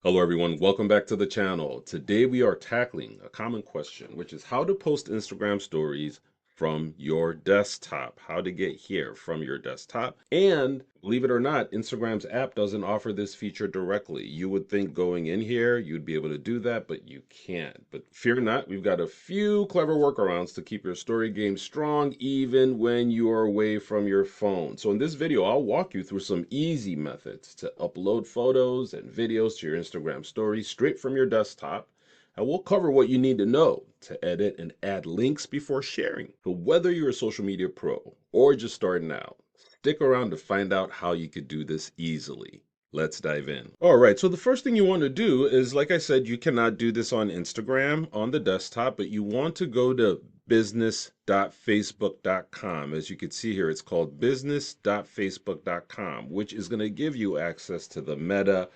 Hello everyone, welcome back to the channel. Today we are tackling a common question, which is how to post Instagram stories from your desktop. How to get here from your desktop. And believe it or not, Instagram's app doesn't offer this feature directly. You would think going in here, you'd be able to do that, but you can't. But fear not, we've got a few clever workarounds to keep your story game strong even when you are away from your phone. So in this video, I'll walk you through some easy methods to upload photos and videos to your Instagram stories straight from your desktop. And we'll cover what you need to know to edit and add links before sharing. So whether you're a social media pro or just starting out, stick around to find out how you could do this easily. Let's dive in. All right, so the first thing you want to do is, like I said, you cannot do this on Instagram on the desktop, but you want to go to business.facebook.com. As you can see here, it's called business.facebook.com, which is going to give you access to the Meta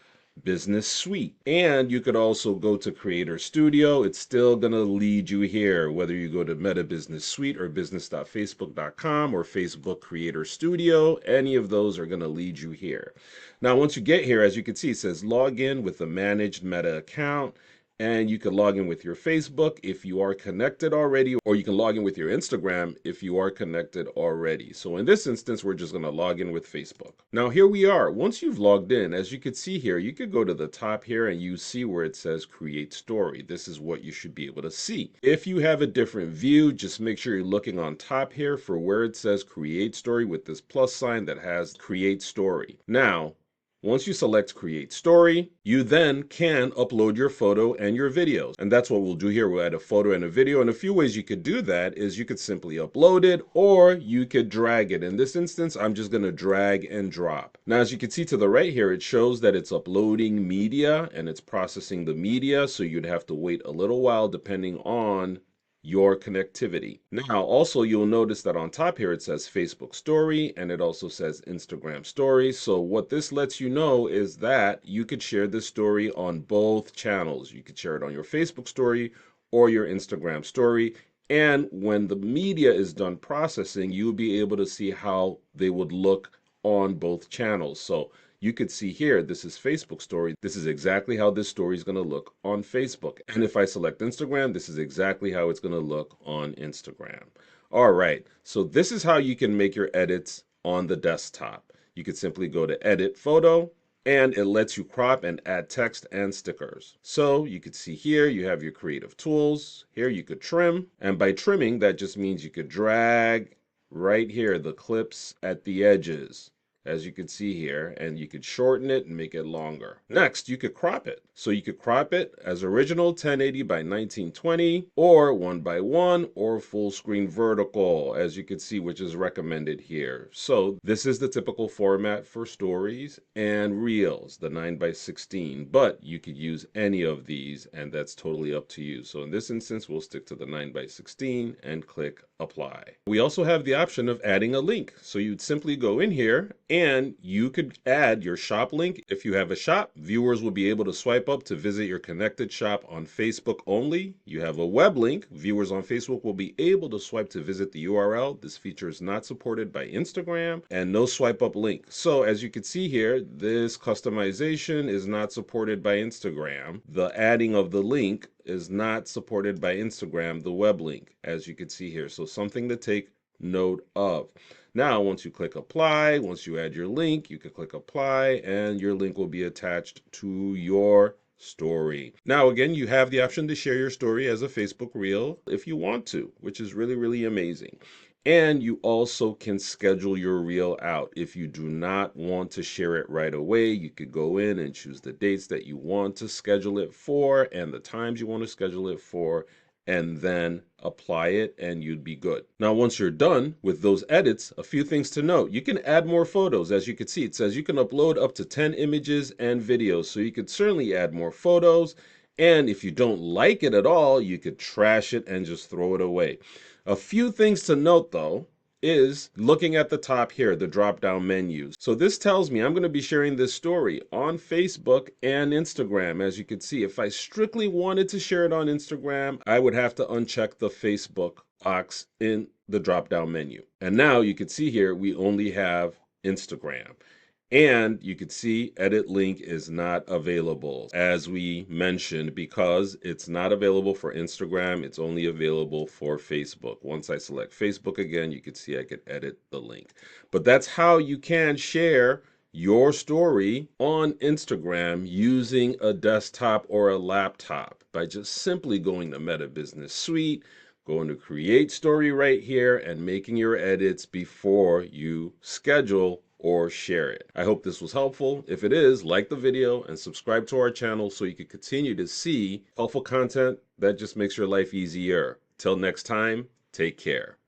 Business Suite. And you could also go to Creator Studio. It's still going to lead you here, whether you go to Meta Business Suite or business.facebook.com or Facebook Creator Studio. Any of those are going to lead you here. Now, once you get here, as you can see, it says log in with a managed Meta account. And you can log in with your Facebook if you are connected already, or you can log in with your Instagram if you are connected already. So in this instance, we're just going to log in with Facebook. Now here we are. Once you've logged in, as you can see here, you could go to the top here and you see where it says create story. This is what you should be able to see. If you have a different view, just make sure you're looking on top here for where it says create story with this plus sign that has create story. Now, once you select Create Story, you then can upload your photo and your videos. And that's what we'll do here. We'll add a photo and a video. And a few ways you could do that is you could simply upload it or you could drag it. In this instance, I'm just going to drag and drop. Now, as you can see to the right here, it shows that it's uploading media and it's processing the media. So you'd have to wait a little while depending on your connectivity. Now, also you'll notice that on top here it says Facebook Story and it also says Instagram Story. So what this lets you know is that you could share this story on both channels. You could share it on your Facebook Story or your Instagram Story. And when the media is done processing, you'll be able to see how they would look on both channels. So you could see here, this is Facebook story. This is exactly how this story is going to look on Facebook. And if I select Instagram, this is exactly how it's going to look on Instagram. All right, so this is how you can make your edits on the desktop. You could simply go to Edit Photo, and it lets you crop and add text and stickers. So you could see here, you have your creative tools. Here you could trim, and by trimming, that just means you could drag right here the clips at the edges, as you can see here, and you could shorten it and make it longer. Next, you could crop it. So you could crop it as original 1080 by 1920 or 1 by 1 or full screen vertical, as you can see, which is recommended here. So this is the typical format for stories and reels, the 9 by 16, but you could use any of these and that's totally up to you. So in this instance, we'll stick to the 9 by 16 and click apply. We also have the option of adding a link. So you'd simply go in here and you could add your shop link. If you have a shop, viewers will be able to swipe up to visit your connected shop on Facebook only. You have a web link. Viewers on Facebook will be able to swipe to visit the URL. This feature is not supported by Instagram, and no swipe up link. So as you can see here, this customization is not supported by Instagram. The adding of the link is not supported by Instagram, the web link, as you can see here. So something to take note of. Now, once you click apply, once you add your link, you can click apply and your link will be attached to your story. Now, again, you have the option to share your story as a Facebook reel if you want to, which is really, really amazing. And you also can schedule your reel out. If you do not want to share it right away, you could go in and choose the dates that you want to schedule it for and the times you want to schedule it for, and then apply it and you'd be good. Now, once you're done with those edits, a few things to note. You can add more photos. As you can see, it says you can upload up to 10 images and videos. So you could certainly add more photos. And if you don't like it at all, you could trash it and just throw it away. A few things to note though is looking at the top here, the drop down menus. So this tells me I'm going to be sharing this story on Facebook and Instagram. As you can see, if I strictly wanted to share it on Instagram, I would have to uncheck the Facebook box in the drop down menu. And now you can see here, we only have Instagram. And you can see edit link is not available, as we mentioned, because it's not available for Instagram. It's only available for Facebook. Once I select Facebook again, you can see I can edit the link. But that's how you can share your story on Instagram using a desktop or a laptop by just simply going to Meta Business Suite, going to create story right here, and making your edits before you schedule or share it. I hope this was helpful. If it is, like the video and subscribe to our channel so you can continue to see helpful content that just makes your life easier. Till next time, take care.